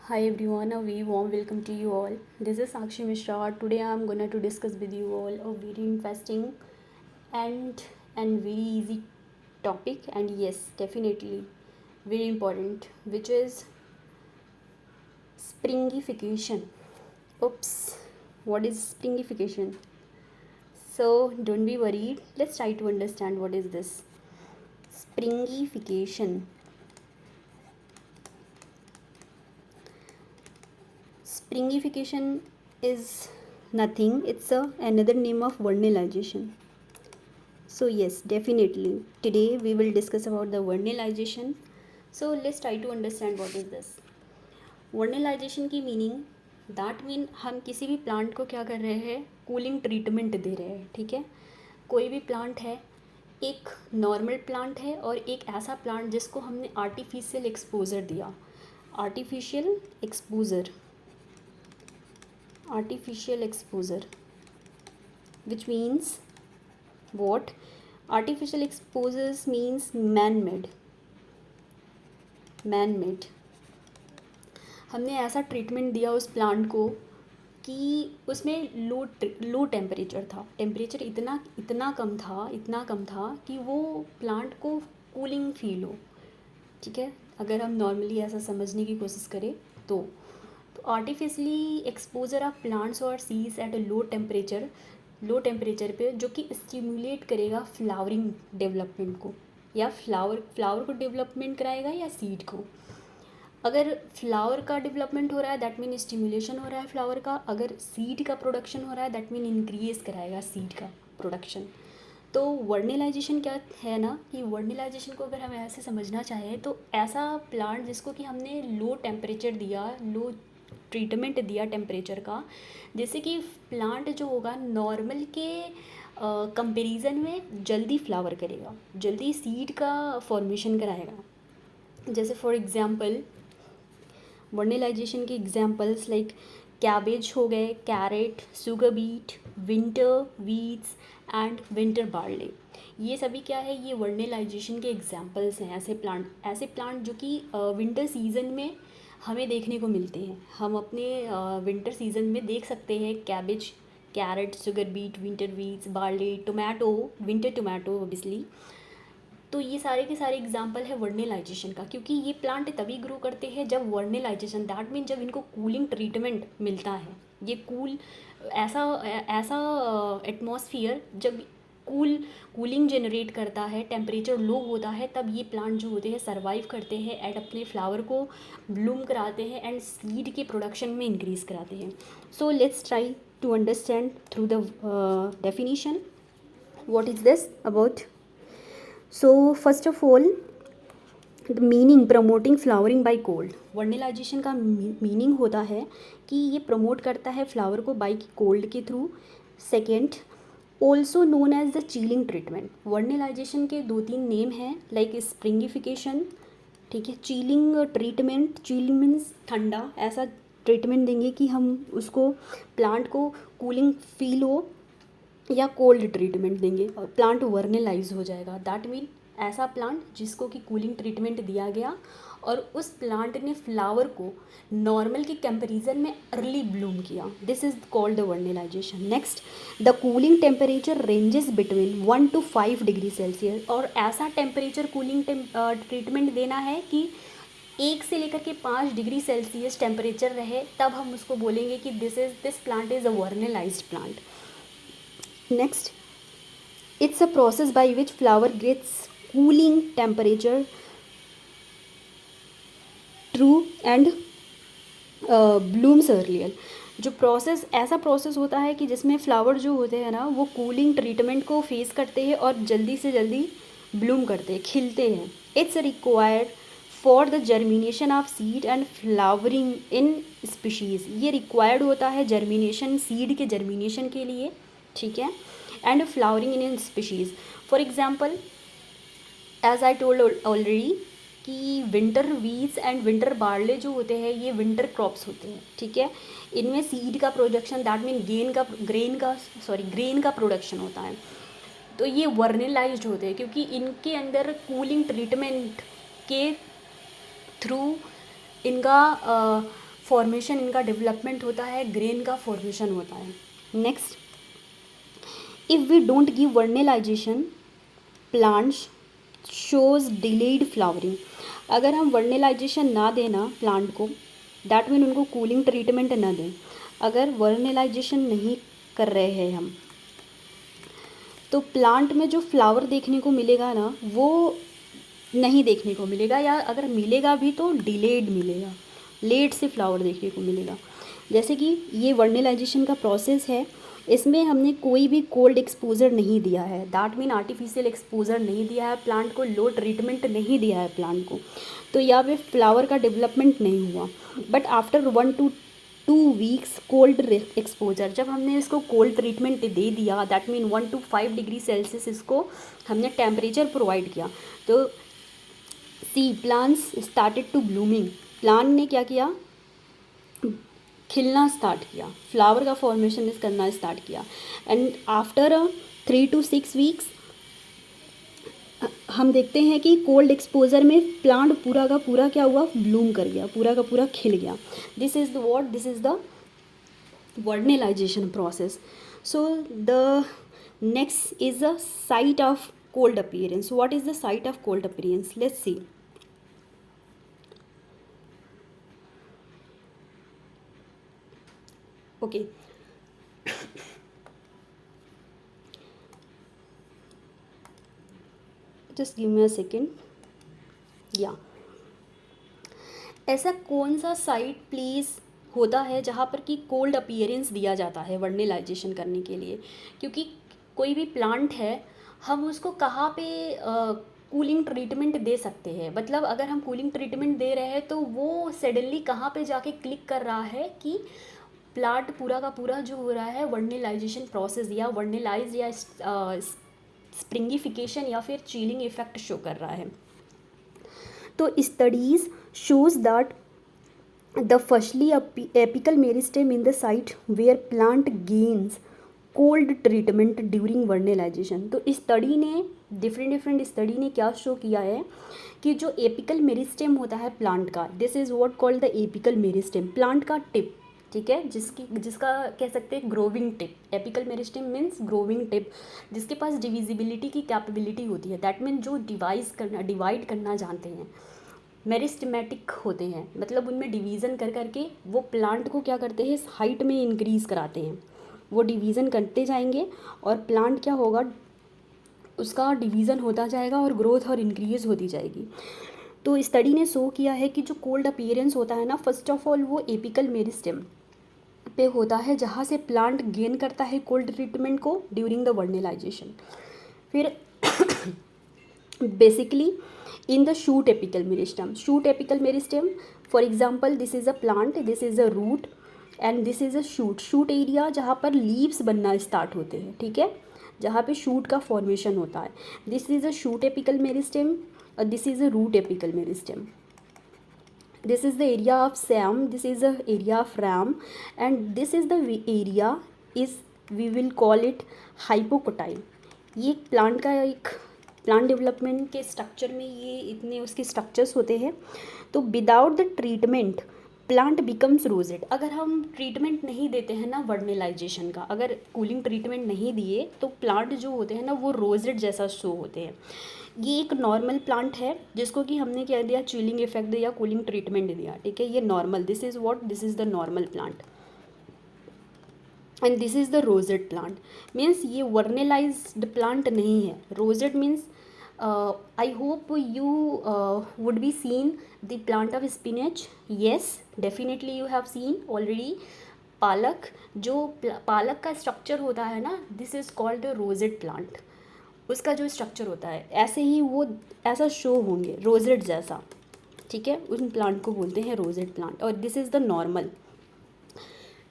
Hi everyone, a very warm welcome to you all. This is Sakshi Mishra. Today I am gonna to discuss with you all a very interesting and very easy topic, and yes, definitely very important, which is springification. Oops, what is springification? So don't be worried. Let's try to understand what is this springification. Springification is nothing, it's another name of vernalization. So yes, definitely today we will discuss about the vernalization. So let's try to understand what is this vernalization की meaning. That mean हम किसी भी plant को क्या कर रहे हैं, cooling treatment दे रहे हैं. ठीक है, कोई भी प्लांट है, एक नॉर्मल प्लांट है और एक ऐसा प्लांट जिसको हमने आर्टिफिशियल एक्सपोजर दिया. Artificial exposure, artificial exposure, which means what? Artificial exposures means man-made. हमने ऐसा ट्रीटमेंट दिया उस प्लांट को कि उसमें लो टेम्परेचर था. टेम्परेचर इतना कम था कि वो प्लांट को कूलिंग फील हो. ठीक है, अगर हम नॉर्मली ऐसा समझने की कोशिश करें तो आर्टिफिशियली एक्सपोजर ऑफ प्लांट्स और seeds eight a low temperature पे, जो कि स्टिमुलेट करेगा फ्लावरिंग डेवलपमेंट को, या फ्लावर को डेवलपमेंट कराएगा या सीड को. अगर फ्लावर का डेवलपमेंट हो रहा है दैट मीन स्टिमुलेशन हो रहा है फ्लावर का. अगर सीड का प्रोडक्शन हो रहा है दैट मीन इंक्रीज कराएगा सीड का प्रोडक्शन. तो वर्निलाइजेशन क्या है ना, कि वर्निलाइजेशन को अगर हम ऐसे समझना चाहें तो ऐसा प्लांट जिसको कि हमने लो टेम्परेचर दिया, लो ट्रीटमेंट दिया टेम्परेचर का, जैसे कि प्लांट जो होगा नॉर्मल के कंपैरिजन में जल्दी फ्लावर करेगा, जल्दी सीड का फॉर्मेशन कराएगा. जैसे फॉर एग्जांपल वर्निलाइजेशन के एग्जांपल्स लाइक कैबेज हो गए, carrot, sugar beet, winter wheats and winter barley. ये सभी क्या है, ये वर्निलाइजेशन के एग्जांपल्स हैं. ऐसे प्लांट जो कि विंटर सीजन में हमें देखने को मिलते हैं. हम अपने विंटर सीजन में देख सकते हैं cabbage, carrot, sugar beet, winter wheats, barley, tomato, winter tomato obviously. तो ये सारे के सारे एग्जांपल है वर्निलाइजेशन का, क्योंकि ये प्लांट तभी ग्रो करते हैं जब वर्निलाइजेशन, दैट मीन जब इनको कूलिंग ट्रीटमेंट मिलता है. ये ऐसा ऐसा एटमॉस्फियर जब कूलिंग जनरेट करता है, टेम्परेचर लो होता है, तब ये प्लांट जो होते हैं सर्वाइव करते हैं एंड अपने फ्लावर को ब्लूम कराते हैं एंड सीड के प्रोडक्शन में इंक्रीज़ कराते हैं. So let's try to understand through the definition what is this about. So first of all, the meaning promoting flowering by cold. वर्निलाइजेशन का मीनिंग होता है कि ये प्रमोट करता है फ्लावर को बाई कोल्ड के through. Second, also known as the chilling treatment. Vernalization के 2-3 नेम हैं लाइक स्प्रिंगिफिकेशन. ठीक है, चीलिंग ट्रीटमेंट, चीलिंग मीन्स ठंडा, ऐसा ट्रीटमेंट देंगे कि हम उसको प्लांट को कूलिंग फील हो, या कोल्ड ट्रीटमेंट देंगे और प्लांट वर्निलाइज हो जाएगा. दैट मीन ऐसा प्लांट जिसको कि कूलिंग ट्रीटमेंट दिया गया और उस प्लांट ने फ्लावर को नॉर्मल के कंपैरिजन में अर्ली ब्लूम किया. This is called the vernalization. Next, the cooling temperature ranges between 1 to 5 degree Celsius. और ऐसा टेम्परेचर कूलिंग ट्रीटमेंट देना है कि 1 से लेकर के 5 डिग्री सेल्सियस टेम्परेचर रहे, तब हम उसको बोलेंगे कि this plant is a vernalized plant. Next, it's a process by which flower gets cooling temperature true and blooms earlier. जो प्रोसेस, ऐसा प्रोसेस होता है कि जिसमें फ्लावर जो होते हैं ना वो कूलिंग ट्रीटमेंट को फेस करते हैं और जल्दी से जल्दी ब्लूम करते हैं, खिलते हैं. It's required for the germination of seed and flowering in species. ये रिक्वायर्ड होता है जर्मिनेशन, सीड के जर्मिनेशन के लिए. ठीक है, and flowering in species. For example as I told already कि winter wheats and winter barley जो होते हैं ये विंटर क्रॉप्स होते हैं. ठीक है, इनमें सीड का प्रोडक्शन, दैट मीन ग्रेन का प्रोडक्शन होता है. तो ये वर्निलाइज्ड होते हैं क्योंकि इनके अंदर कूलिंग ट्रीटमेंट के थ्रू इनका फॉर्मेशन, इनका डेवलपमेंट होता है, ग्रेन का फॉर्मेशन होता है। Next, if we don't give vernalization plants shows delayed flowering. अगर हम वर्नेलाइजेशन ना देना प्लांट को, दैट मीन उनको कूलिंग ट्रीटमेंट ना दें, अगर वर्नेलाइजेशन नहीं कर रहे हैं हम, तो प्लांट में जो फ्लावर देखने को मिलेगा ना वो नहीं देखने को मिलेगा, या अगर मिलेगा भी तो डिलेड मिलेगा, लेट से फ्लावर देखने को मिलेगा। जैसे कि ये वर्नेलाइजेशन का प्रोसेस है, इसमें हमने कोई भी कोल्ड एक्सपोजर नहीं दिया है, दैट मीन आर्टिफिशियल एक्सपोजर नहीं दिया है प्लांट को, लो ट्रीटमेंट नहीं दिया है प्लांट को, तो यहाँ पे फ्लावर का डेवलपमेंट नहीं हुआ। But after 1 to 2 weeks cold exposure, जब हमने इसको कोल्ड ट्रीटमेंट दे दिया, that mean 1 to 5 degree Celsius इसको हमने टेम्परेचर प्रोवाइड किया, तो see plants started to blooming, plant ने क्या किया, खिलना स्टार्ट किया, फ्लावर का फॉर्मेशन करना स्टार्ट किया। एंड आफ्टर 3 to 6 वीक्स हम देखते हैं कि कोल्ड एक्सपोजर में प्लांट पूरा का पूरा क्या हुआ, ब्लूम कर गया, पूरा का पूरा खिल गया। This is the vernalisation process. So the next is the site of cold appearance. What is the site of cold appearance? Let's see. Okay. Just give me a second. Yeah. ऐसा कौन सा साइट प्लीज़ होता है जहाँ पर कि cold appearance दिया जाता है वर्नेलाइजेशन करने के लिए? क्योंकि कोई भी प्लांट है, हम उसको कहाँ पे कूलिंग ट्रीटमेंट दे सकते हैं, मतलब अगर हम कूलिंग ट्रीटमेंट दे रहे हैं तो वो सडनली कहाँ पे जाके क्लिक कर रहा है कि प्लांट पूरा का पूरा जो हो रहा है वर्नेलाइजेशन प्रोसेस या वर्नेलाइज या स्प्रिंगिफिकेशन या फिर चीलिंग इफेक्ट शो कर रहा है। तो studies shows that the firstly apical meristem in the site where plant gains cold treatment during vernalization। तो स्टडी ने डिफरेंट स्टडी ने क्या शो किया है कि जो एपिकल मेरिस्टेम होता है प्लांट का, this is what called the apical meristem, plant का टिप, ठीक है, जिसका कह सकते हैं growing tip. Apical meristem means growing tip, जिसके पास डिविजिबिलिटी की कैपेबिलिटी होती है, दैट मीन जो डिवाइड करना जानते हैं, मेरिस्टेमेटिक होते हैं, मतलब उनमें डिवीज़न कर करके वो प्लांट को क्या करते हैं, हाइट में इंक्रीज़ कराते हैं। वो डिवीज़न करते जाएंगे और प्लांट क्या होगा, उसका डिवीज़न होता जाएगा और ग्रोथ और इंक्रीज़ होती जाएगी। तो स्टडी ने शो किया है कि जो कोल्ड अपीयरेंस होता है ना, फर्स्ट ऑफ ऑल वो एपिकल मेरिस्टेम पे होता है, जहाँ से प्लांट गेन करता है कोल्ड ट्रीटमेंट को ड्यूरिंग द वर्नेलाइजेशन। फिर basically in the shoot apical meristem, for example this is a plant, this is a root and this is a shoot area जहाँ पर लीव्स बनना स्टार्ट होते हैं, ठीक है, जहाँ पे शूट का फॉर्मेशन होता है। This is a shoot apical meristem और this is a root apical meristem. This is the area of SAM, this is the area of RAM and this is the area is we will call it hypocotyl. ये plant का एक plant development के structure में ये इतने उसके structures होते हैं। तो without the treatment plant becomes rosette. अगर हम ट्रीटमेंट नहीं देते हैं ना वर्नेलाइजेशन का, अगर कूलिंग ट्रीटमेंट नहीं दिए तो प्लांट जो होते हैं ना वो रोजेड जैसा शो होते हैं। ये एक नॉर्मल प्लांट है जिसको कि हमने क्या दिया, चिलिंग इफेक्ट दिया, कूलिंग ट्रीटमेंट दिया, ठीक है, ये normal, this is the normal plant and this is the rosette plant. Means ये वर्नेलाइज्ड प्लांट नहीं है। Rosette means I hope you would be seen the plant of spinach. Yes, definitely you have seen already palak. जो पालक का structure होता है ना, this is called the rosette plant. उसका जो स्ट्रक्चर होता है ऐसे ही वो ऐसा शो होंगे रोजेड जैसा, ठीक है, उन प्लांट को बोलते हैं रोजेड प्लांट। और this is the normal.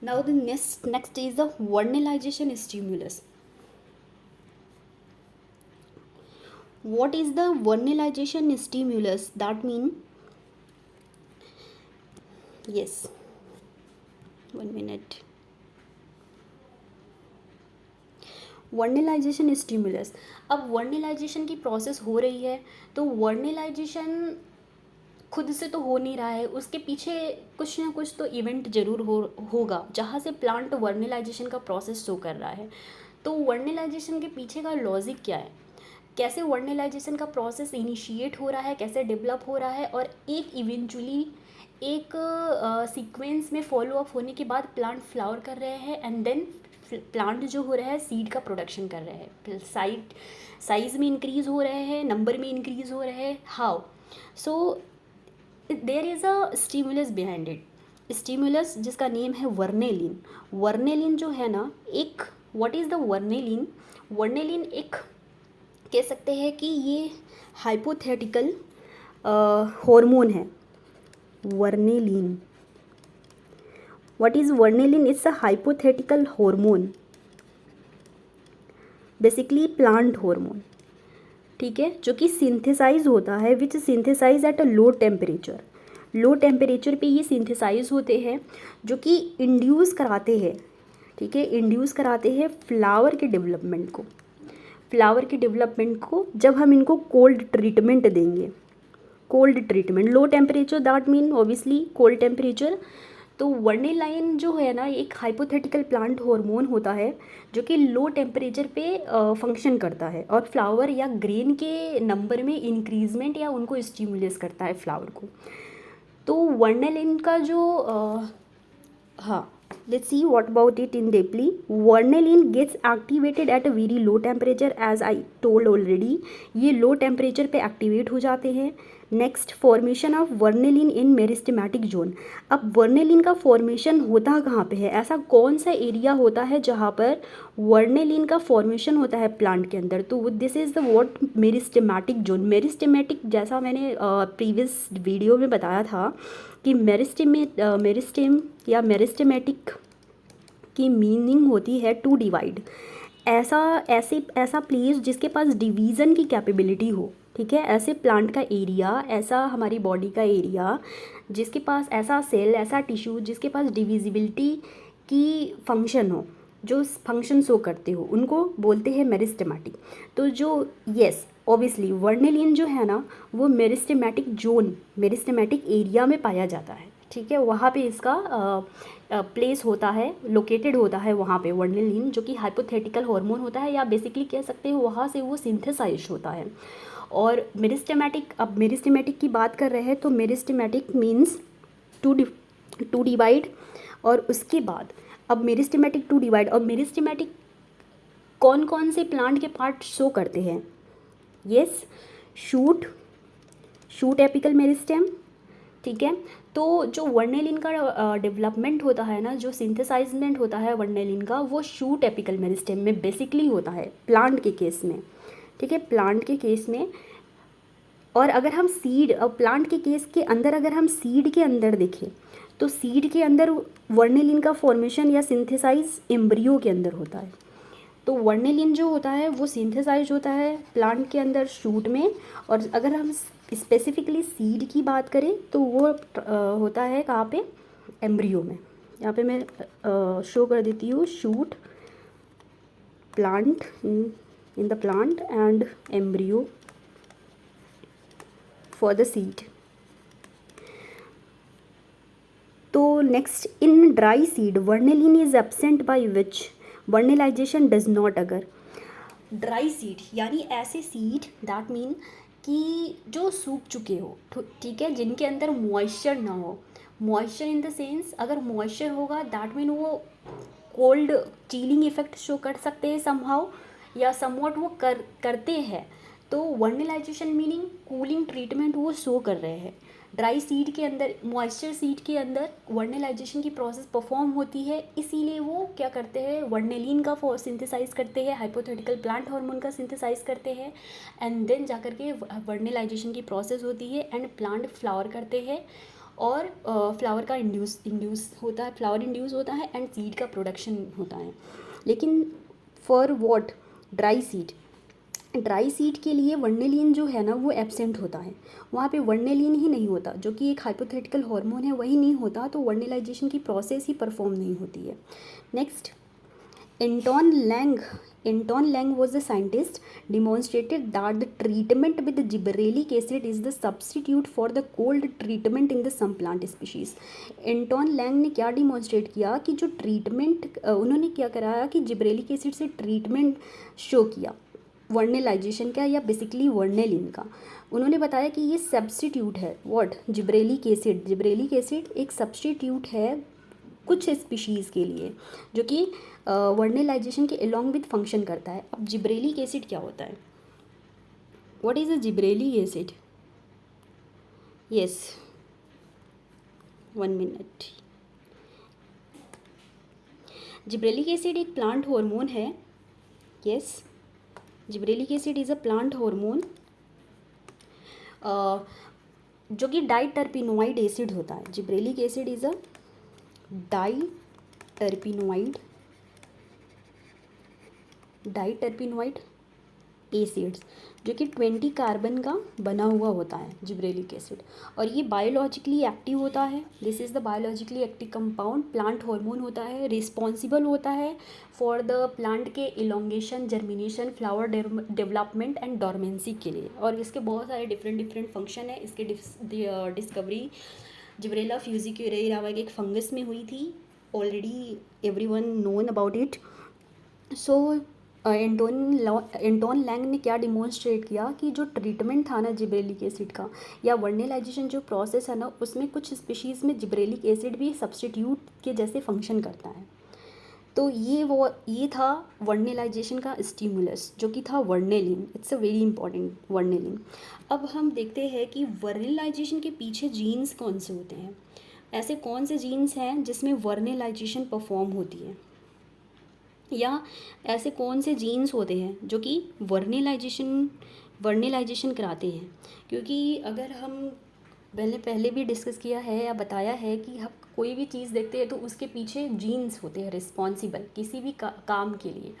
Now the next is the vernalization stimulus. What is the vernalization stimulus? That mean, yes, 1 minute. Vernalisation stimulus. अब वर्नेलाइजेशन की प्रोसेस हो रही है, तो वर्नेलाइजेशन खुद से तो हो नहीं रहा है, उसके पीछे कुछ ना कुछ तो इवेंट ज़रूर होगा जहाँ से प्लांट वर्नेलाइजेशन का प्रोसेस शो कर रहा है। तो वर्नेलाइजेशन के पीछे का लॉजिक क्या है, कैसे वर्नेलाइजेशन का प्रोसेस इनिशिएट हो रहा है, कैसे डेवलप हो रहा है, और एक इवेंचुअली एक सीक्वेंस में फॉलो अप होने के बाद प्लांट फ्लावर कर रहे हैं, एंड देन प्लांट जो हो रहा है सीड का प्रोडक्शन कर रहे हैं, साइज में इंक्रीज़ हो रहे हैं, नंबर में इंक्रीज़ हो रहे हैं, how. So there is a stimulus behind it, stimulus जिसका नेम है वर्नेलिन। वर्नेलिन जो है ना, एक what is the vernalin, vernalin एक कह सकते हैं कि ये हाइपोथेटिकल हार्मोन है। Vernalin, what is vernalin? It's a hypothetical hormone, basically plant hormone, ठीक है, जो कि सिंथेसाइज होता है, which synthesize at a low temperature. Low temperature पे ये सिंथेसाइज होते हैं, जो कि इंड्यूस कराते हैं, ठीक है, इंड्यूस कराते हैं फ्लावर के डेवलपमेंट को। फ्लावर के डेवलपमेंट को जब हम इनको कोल्ड ट्रीटमेंट देंगे, cold treatment, low temperature that mean obviously cold temperature. तो वर्नेलाइन जो है ना, एक हाइपोथेटिकल प्लांट हार्मोन होता है जो कि लो टेम्परेचर पे फंक्शन करता है और फ्लावर या ग्रेन के नंबर में इंक्रीजमेंट या उनको स्टिमुलेट करता है फ्लावर को। तो वर्नेलिन का जो हाँ, let's see what about it in deeply. Vanillin gets activated at a very low temperature as I told already. ये लो टेम्परेचर पे एक्टिवेट हो जाते हैं। Next, formation of vernalin in meristematic zone. अब वर्नेलिन का फॉर्मेशन होता कहाँ पे है, ऐसा कौन सा एरिया होता है जहाँ पर वर्नेलिन का फॉर्मेशन होता है प्लांट के अंदर? तो this is the what meristematic zone. Meristematic, जैसा मैंने प्रीवियस वीडियो में बताया था कि मेरिस्टेम या मेरिस्टेमेटिक की मीनिंग होती है टू डिवाइड। ऐसा प्लेस जिसके पास डिवीज़न की कैपेबिलिटी हो, ठीक है, ऐसे प्लांट का एरिया, ऐसा हमारी बॉडी का एरिया जिसके पास ऐसा सेल, ऐसा टिश्यू जिसके पास डिविजिबिलिटी की फंक्शन हो, जो फंक्शन शो करते हो, उनको बोलते हैं मेरिस्टेमेटिक। तो जो यस ऑब्वियसली वर्नेलिन जो है ना, वो मेरिस्टेमेटिक जोन, मेरिस्टेमेटिक एरिया में पाया जाता है, ठीक है, वहाँ पे इसका प्लेस होता है, लोकेटेड होता है वहाँ पे वर्नेलिन, जो कि हाइपोथेटिकल हार्मोन होता है, या बेसिकली कह सकते हो वहाँ से वो सिंथेसाइज होता है। और मेरिस्टेमेटिक, अब मेरिस्टेमेटिक की बात कर रहे हैं तो मेरिस्टेमेटिक मीन्स टू डिवाइड, और उसके बाद अब मेरिस्टेमेटिक टू डिवाइड, और मेरिस्टेमेटिक कौन कौन से प्लांट के पार्ट शो करते हैं? यस, शूट एपिकल मेरिस्टेम, ठीक है। तो जो वर्नेलिन का डेवलपमेंट होता है ना, जो सिंथेसाइजमेंट होता है वर्नेलिन का, वो शूट एपिकल मेरिस्टेम में बेसिकली होता है प्लांट के केस में, ठीक है, प्लांट के केस में। और अगर हम सीड और प्लांट के केस के अंदर अगर हम सीड के अंदर देखें तो सीड के अंदर वर्नेलिन का फॉर्मेशन या सिंथेसाइज एम्ब्रियो के अंदर होता है। तो वर्नेलिन जो होता है वो सिंथेसाइज होता है प्लांट के अंदर शूट में, और अगर हम स्पेसिफिकली सीड की बात करें तो वो होता है कहाँ पे? एम्ब्रियो में। यहाँ पे मैं शो कर देती हूँ, shoot, plant, in the plant and embryo for the seed. तो next, in dry seed vernalin is absent by which vernalization does not occur. Dry seed यानी ऐसे सीड दैट मीन कि जो सूख चुके हो, ठीक है, जिनके अंदर मॉइस्चर ना हो। मॉइस्चर इन द सेंस, अगर मॉइस्चर होगा दैट मीन वो कोल्ड चीलिंग इफेक्ट शो कर सकते हैं समहाउ, या समवॉट वो करते हैं। तो वर्नेलाइजेशन मीनिंग कूलिंग ट्रीटमेंट वो शो कर रहे हैं। ड्राई सीड के अंदर, मॉइस्चर सीड के अंदर वर्नेलाइजेशन की प्रोसेस परफॉर्म होती है, इसीलिए वो क्या करते हैं, वर्नेलिन का सिंथेसाइज करते हैं, हाइपोथेटिकल प्लांट हार्मोन का सिंथेसाइज करते हैं, एंड देन जाकर के वर्नेलाइजेशन की प्रोसेस होती है एंड प्लांट फ्लावर करते हैं, और फ्लावर का इंड्यूस होता है, फ्लावर इंड्यूस होता है एंड सीड का प्रोडक्शन होता है। लेकिन फॉर वॉट? ड्राई सीड के लिए वर्नेलिन जो है ना वो एब्सेंट होता है, वहाँ पे वर्नेलिन ही नहीं होता, जो कि एक हाइपोथेटिकल हार्मोन है, वही नहीं होता, तो वर्नेलाइजेशन की प्रोसेस ही परफॉर्म नहीं होती है। Next, Anton Lang was a scientist demonstrated that the treatment with gibberellic acid is the substitute for the cold treatment in the some plant species. Anton Lang ने क्या डिमॉन्स्ट्रेट किया कि जो treatment उन्होंने क्या कराया कि जिब्रेलिक एसिड से ट्रीटमेंट शो किया वर्नेलाइजेशन का या बेसिकली वर्नेलिन का। उन्होंने बताया कि ये सब्स्टिट्यूट है व्हाट जिब्रेलिक एसिड एक सब्स्टिट्यूट है कुछ स्पीशीज़ के लिए जो कि वर्नेलाइजेशन के अलॉन्ग विथ फंक्शन करता है। अब जिब्रेलिक एसिड क्या होता है? What is a gibberellic acid? Yes, 1 minute. Gibberellic acid एक प्लांट हार्मोन है। Yes, gibberellic acid is a plant hormone जो कि डाइटर्पिनोइड एसिड होता है। Gibberellic acid is a diterpenoid acids जो कि 20 कार्बन का बना हुआ होता है जिब्रेलिक एसिड, और ये बायोलॉजिकली एक्टिव होता है। This is the biologically active compound, plant hormone होता है, रिस्पॉन्सिबल होता है फॉर द प्लांट के elongation, germination, flower development and dormancy के लिए। और इसके बहुत सारे डिफरेंट फंक्शन है। इसके डिस्कवरी जिब्रेला फ्यूजिक्यूरेरा एक फंगस में हुई थी। Already everyone known about it. So Anton Lang ने क्या डिमॉन्स्ट्रेट किया कि जो ट्रीटमेंट था ना जिब्रेलिक एसिड का या वर्नेलाइजेशन जो प्रोसेस है ना, उसमें कुछ स्पीशीज़ में जिब्रेलिक एसिड भी सब्स्टिट्यूट के जैसे फंक्शन करता है। तो ये था वर्नेलाइजेशन का स्टिमुलस जो कि था vernalin. It's a very important vernalin. अब हम देखते हैं कि वर्नेलाइजेशन के पीछे जीन्स कौन से होते हैं। ऐसे कौन से जीन्स हैं जिसमें वर्नेलाइजेशन परफॉर्म होती है, या ऐसे कौन से जीन्स होते हैं जो कि वर्नेलाइजेशन कराते हैं। क्योंकि अगर हम पहले भी डिस्कस किया है या बताया है कि हम कोई भी चीज़ देखते हैं तो उसके पीछे जीन्स होते हैं रिस्पॉन्सिबल किसी भी काम के लिए।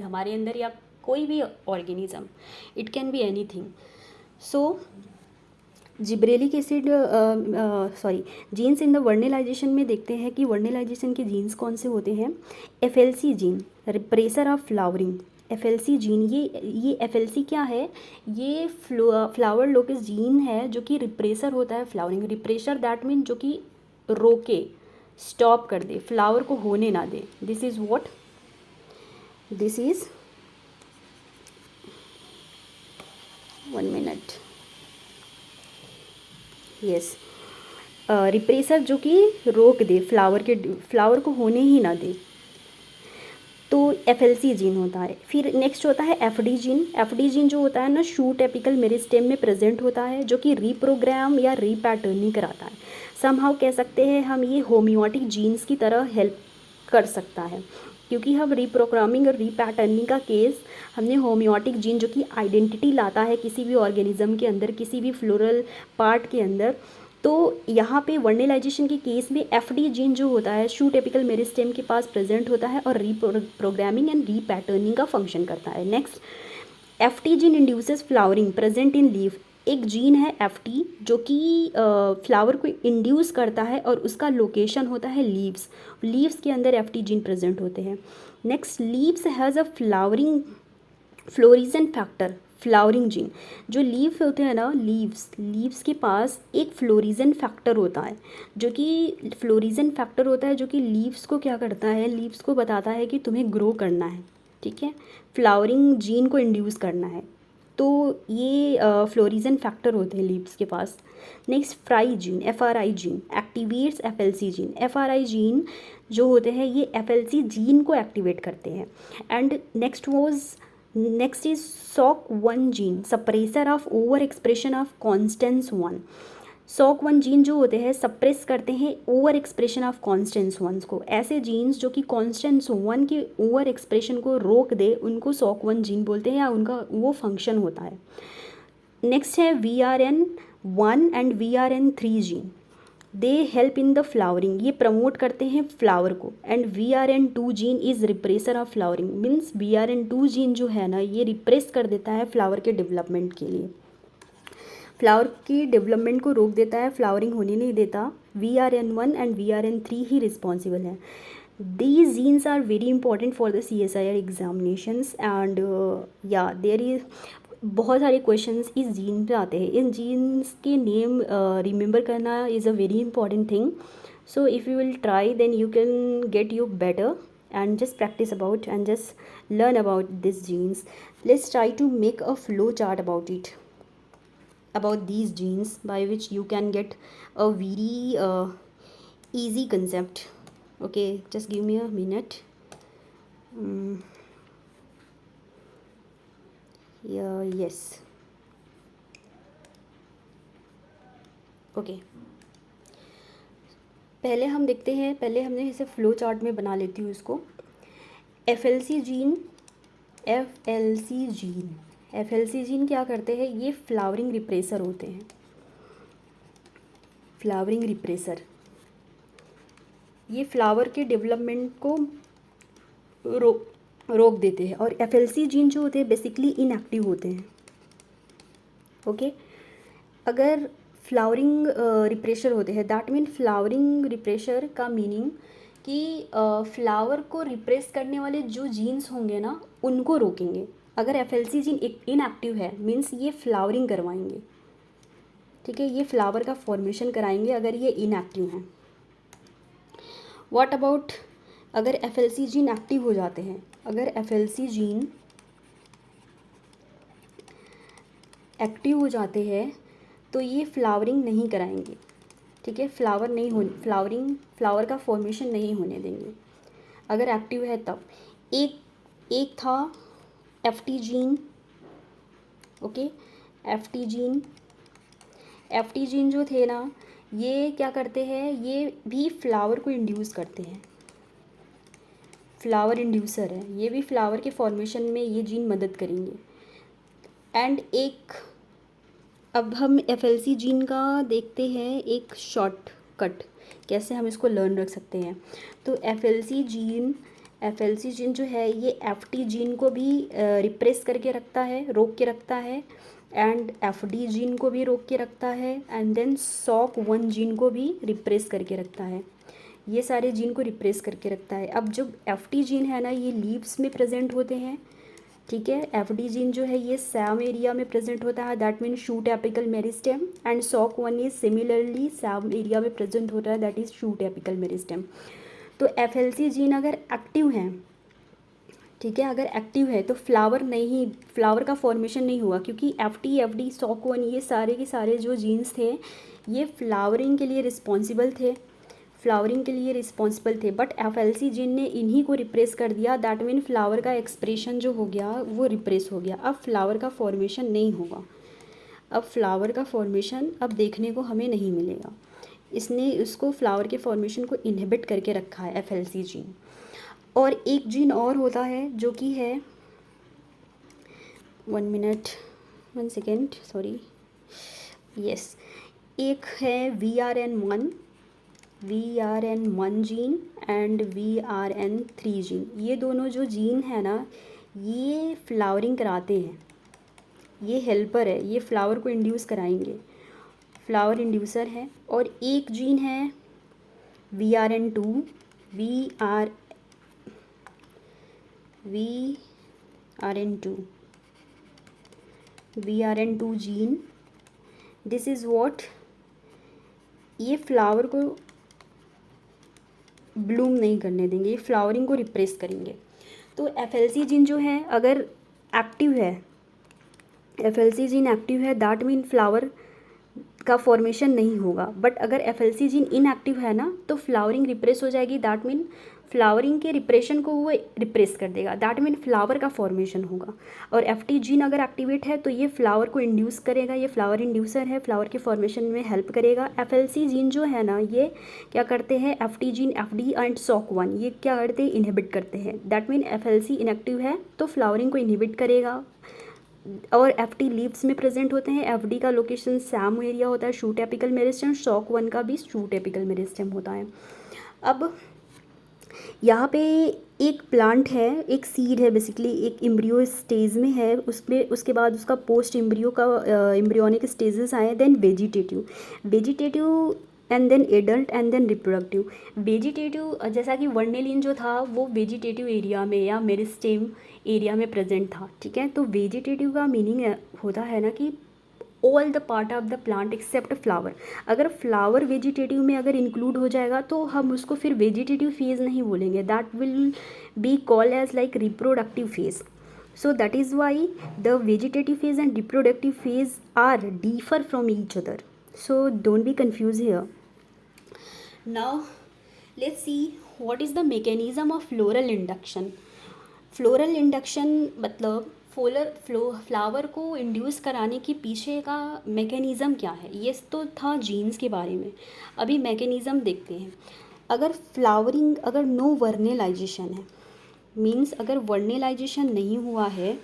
हमारे अंदर या कोई भी organism, it can be anything. So gibberellic acid genes in the vernalization में देखते हैं कि वर्नेलाइजेशन के जीन्स कौन से होते हैं। FLC gene, repressor of flowering. FLC gene, ये FLC क्या है? ये फ्लावर लोकस जीन है जो कि रिप्रेसर होता है फ्लावरिंग। रिप्रेसर दैट मीन जो कि रोके, स्टॉप कर दे, फ्लावर को होने ना दे। This is 1 minute. Yes, repressor जो कि रोक दे, फ्लावर को होने ही ना दे, तो FLC जीन होता है। फिर नेक्स्ट होता है FD जीन। FD जीन जो होता है ना, शूट एपिकल मेरिस्टेम में प्रेजेंट होता है जो कि रीप्रोग्राम या रीपैटर्निंग कराता है। समहाउ कह सकते हैं हम ये होम्योटिक जीन्स की तरह हेल्प कर सकता है, क्योंकि हम रीप्रोग्रामिंग और रीपैटर्निंग का केस हमने होम्योटिक जीन जो कि आइडेंटिटी लाता है किसी भी ऑर्गेनिज्म के अंदर, किसी भी फ्लोरल पार्ट के अंदर। तो यहाँ पे वर्नेलाइजेशन के केस में FD जीन जो होता है शूट एपिकल मेरिस्टेम के पास प्रेजेंट होता है और रीप्रोग्रामिंग एंड रीपैटर्निंग का फंक्शन करता है। Next, FT gene induces flowering present in leaf. एक जीन है FT जो कि फ्लावर को इंड्यूस करता है और उसका लोकेशन होता है लीव्स के अंदर FT जीन प्रेजेंट होते हैं। Next, leaves has a florigen factor, flowering gene. जो लीफ होते हैं ना, लीव्स के पास एक फ्लोरिजन फैक्टर होता है जो कि लीव्स को क्या करता है, लीव्स को बताता है कि तुम्हें ग्रो करना है, ठीक है, फ्लावरिंग जीन को इंड्यूस करना है। तो ये फ्लोरिजन फैक्टर होते हैं लीव्स के पास। Next, FRI gene activates FLC gene. FRI gene जो होते हैं ये FLC जीन को एक्टिवेट करते हैं। And next is SOC1 gene, suppressor of over expression of Constance 1। SOC1 gene जो होते हैं सप्रेस करते हैं ओवर एक्सप्रेशन ऑफ कॉन्स्टेंस 1 को। ऐसे जीन्स जो कि कॉन्स्टेंस 1 के ओवर एक्सप्रेशन को रोक दे उनको SOC1 जीन बोलते हैं, या उनका वो फंक्शन होता है। नेक्स्ट है VRN1 and VRN3 gene. They help in the flowering, ये प्रमोट करते हैं फ्लावर को। And VRN2 gene is repressor of flowering, means VRN2 gene जो है ना ये रिप्रेस कर देता है फ्लावर के डेवलपमेंट के लिए, फ्लावर की डेवलपमेंट को रोक देता है, फ्लावरिंग होने नहीं देता। VRN1 and VRN3 he responsible है। These genes are very important for the CSIR examinations and yeah there is बहुत सारे क्वेश्चंस इस जीन पे आते हैं. इन जीन्स के नेम रिमेंबर करना is a very important thing. So if you will try, then you can get you better and just practice about and just learn about these genes. Let's try to make a flow chart about it, about these genes, by which you can get a very easy concept. Okay, just give me a minute. Yeah, yes. Okay. पहले हम देखते हैं, पहले हमने इसे flow chart में बना लेती हूँ इसको. FLC जीन, FLC जीन क्या करते हैं? ये फ्लावरिंग रिप्रेसर होते हैं. फ्लावरिंग रिप्रेसर ये फ्लावर के डेवलपमेंट को रोक देते हैं. और FLC जीन जो होते हैं बेसिकली इनएक्टिव होते हैं. ओके, अगर फ्लावरिंग रिप्रेशर होते हैं, दैट मीन फ्लावरिंग रिप्रेशर का मीनिंग कि फ्लावर को रिप्रेस करने वाले जो जीन्स होंगे ना उनको रोकेंगे. अगर FLC जीन इनएक्टिव है मीन्स ये फ्लावरिंग करवाएंगे. ठीक है, ये फ्लावर का फॉर्मेशन कराएंगे अगर ये इनएक्टिव हैं. व्हाट अबाउट अगर FLC जीन एक्टिव हो जाते हैं? अगर FLC जीन एक्टिव हो जाते हैं तो ये फ्लावरिंग नहीं कराएंगे. ठीक है, फ्लावर का फॉर्मेशन नहीं होने देंगे अगर एक्टिव है तब. एक था FT gene. Okay, FT gene जो थे ना, ये क्या करते हैं? ये भी फ्लावर को इंड्यूस करते हैं. फ्लावर इंड्यूसर है, ये भी फ्लावर के फॉर्मेशन में ये जीन मदद करेंगे. एंड अब हम FLC जीन का देखते हैं एक शॉर्टकट, कैसे हम इसको लर्न रख सकते हैं. तो FLC जीन जो है ये FT जीन को भी रिप्रेस करके रखता है, रोक के रखता है. एंड FD जीन को भी रोक के रखता है. एंड देन SOC1 जीन को भी रिप्रेस करके रखता है. ये सारे जीन को रिप्रेस करके रखता है. अब जो FT जीन है ना, ये लीव्स में प्रेजेंट होते हैं. ठीक है, FD जीन जो है ये सैम एरिया में प्रेजेंट होता है, that mean shoot apical meristem. And SOC1 is similarly Sam area में प्रेजेंट होता है, that is shoot apical meristem. तो FLC जीन अगर एक्टिव हैं, ठीक है, अगर एक्टिव है तो फ्लावर का फॉर्मेशन नहीं हुआ, क्योंकि FT FD SOC1 ये सारे के सारे जो जीन्स थे ये फ्लावरिंग के लिए रिस्पॉन्सिबल थे. बट FLC जीन ने इन्हीं को रिप्रेस कर दिया, दैट मीन फ्लावर का एक्सप्रेशन जो हो गया वो रिप्रेस हो गया. अब फ्लावर का फॉर्मेशन नहीं होगा. अब फ्लावर का फॉर्मेशन अब देखने को हमें नहीं मिलेगा. इसने उसको फ्लावर के फॉर्मेशन को इनहिबिट करके रखा है FLC जीन. और एक जीन और होता है जो कि है 1 सेकेंड सॉरी, यस, एक है VRN1 gene and VRN3 gene. ये दोनों जो जीन है ना, ये फ्लावरिंग कराते हैं. ये हेल्पर है, ये फ्लावर को इंड्यूस कराएंगे, फ्लावर इंड्यूसर है. और एक जीन है VRN2 gene. This is what, ये फ्लावर को ब्लूम नहीं करने देंगे, ये फ्लावरिंग को रिप्रेस करेंगे. तो FLC जीन जो है अगर एक्टिव है, FLC जीन एक्टिव है, दैट मीन फ्लावर का फॉर्मेशन नहीं होगा. बट अगर FLC जीन इनएक्टिव है ना, तो फ्लावरिंग रिप्रेस हो जाएगी, दैट मीन फ्लावरिंग के रिप्रेशन को वो रिप्रेस कर देगा, दैट मीन फ्लावर का फॉर्मेशन होगा. और FT जीन अगर एक्टिवेट है तो ये फ्लावर को इंड्यूस करेगा, ये फ्लावर इंड्यूसर है, फ्लावर के फॉर्मेशन में हेल्प करेगा. FLC जीन जो है ना, ये क्या करते हैं? FT gene, FD and SOC1 ये क्या करते हैं? इनहिबिट करते हैं. दैट मीन FLC इनएक्टिव है तो फ्लावरिंग को इनहिबिट करेगा. और FT लीव्स में प्रेजेंट होते हैं. FD का लोकेशन सैम एरिया होता है, शूट एपिकल मेरिस्टेम. SOC1 का भी शूट एपिकल मेरिस्टेम होता है. अब यहाँ पे एक प्लांट है, एक सीड है, बेसिकली एक एम्ब्रियो स्टेज में है, उसके बाद उसका पोस्ट एम्ब्रियो का एम्ब्रियोनिक स्टेजेस आए. Then vegetative and then adult and then reproductive. Vegetative, जैसा कि वर्नेलिन जो था वो वेजिटेटिव एरिया में या मेरिस्टेम एरिया में प्रेजेंट था, ठीक है। तो वेजिटेटिव का मीनिंग होता है ना कि all the part of the plant except flower. अगर फ्लावर वेजिटेटिव में अगर इंक्लूड हो जाएगा तो हम उसको फिर वेजिटेटिव फेज नहीं बोलेंगे, that will be called as like reproductive phase. So that is why the vegetative phase and reproductive phase are differ from each other. So don't be confused here. Now let's see what is the mechanism of floral induction. Floral induction मतलब flower को induce कराने के पीछे का mechanism क्या है, ये तो था जीन्स के बारे में। अभी मैकेनिज़्म देखते हैं। अगर फ्लावरिंग, अगर नो वर्नेलाइजेशन है, मीन्स अगर वर्नेलाइजेशन नहीं हुआ है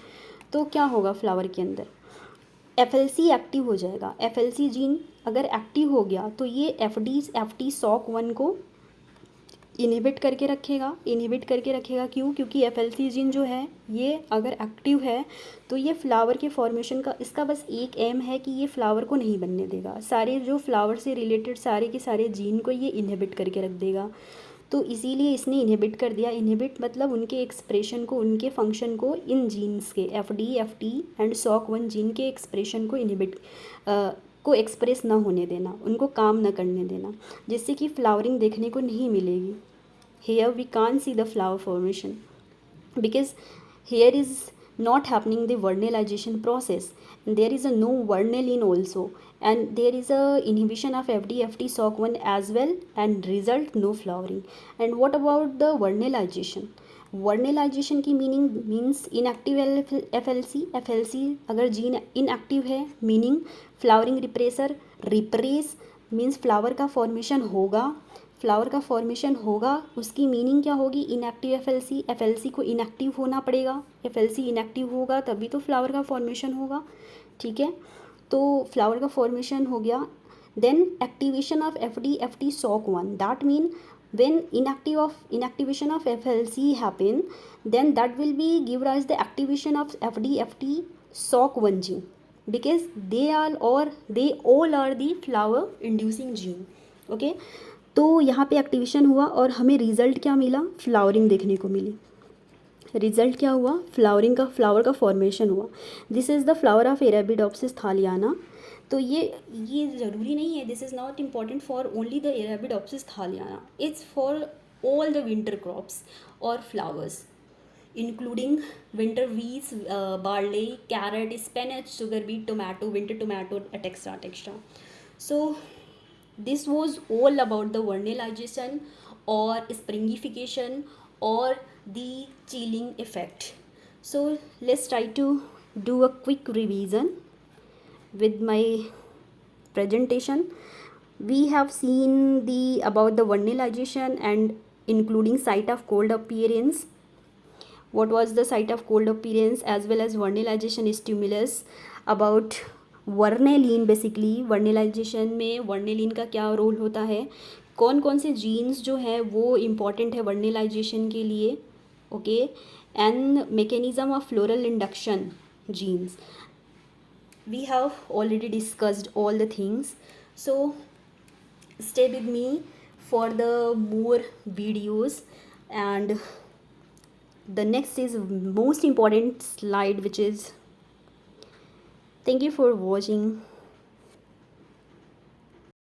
तो क्या होगा फ्लावर के अंदर, एफएलसी एक्टिव हो जाएगा। एफएलसी जीन अगर एक्टिव हो गया तो ये एफटी SOC1 को इनहिबिट करके रखेगा। क्यों? क्योंकि एफएलसी जीन जो है ये अगर एक्टिव है तो ये फ्लावर के फॉर्मेशन का, इसका बस एक एम है कि ये फ्लावर को नहीं बनने देगा, सारे जो फ्लावर से रिलेटेड सारे के सारे जीन को ये इनहिबिट करके रख देगा। तो इसीलिए इसने इनहिबिट कर दिया। इनहिबिट मतलब उनके एक्सप्रेशन को, उनके फंक्शन को, इन जीन्स के एफटी एंड SOC1 जीन के एक्सप्रेशन को को एक्सप्रेस ना होने देना, उनको काम ना करने देना, जिससे कि फ्लावरिंग देखने को नहीं मिलेगी। Here we can't see the flower formation because here is not happening the vernalization process, and there is a no vernalin also, and there is a inhibition of FT SOC1 as well, and result no flowering. And what about the vernalization? Vernalization की meaning means inactive FLC अगर gene inactive है, meaning flowering repressor repress means flower का formation होगा, उसकी meaning क्या होगी, inactive FLC को inactive होना पड़ेगा, एफएलसी इनएक्टिव होगा तभी तो फ्लावर का फॉर्मेशन होगा, ठीक है। तो फ्लावर का फॉर्मेशन हो गया, then activation of FT SOC1, that mean when inactivation of FLC happen, then that will be give rise the activation of FT SOC1 gene, because they all are the flower inducing gene, okay। तो यहाँ पे activation हुआ और हमें result क्या मिला, flowering देखने को मिली। रिजल्ट क्या हुआ, फ्लावर का फॉर्मेशन हुआ। This is the flower of arabidopsis thaliana. तो ये ज़रूरी नहीं है, this is not important for only the arabidopsis thaliana, it's for all the winter crops और flowers including winter wheats, barley, carrot, spinach, sugar beet, tomato, winter tomato, etcetera. So this was all about the vernalization or springification or the chilling effect. So let's try to do a quick revision with my presentation. We have seen about the vernalization and including site of cold appearance. What was the site of cold appearance as well as vernalization stimulus, about vernalin. Basically vernalization में vernalin का क्या role होता है, कौन कौन से jeans जो है वो इम्पॉर्टेंट है वर्नेलाइजेशन के लिए, okay. And mechanism of floral induction genes, we have already discussed all the things. So stay with me for the more videos, and the next is most important slide, which is thank you for watching.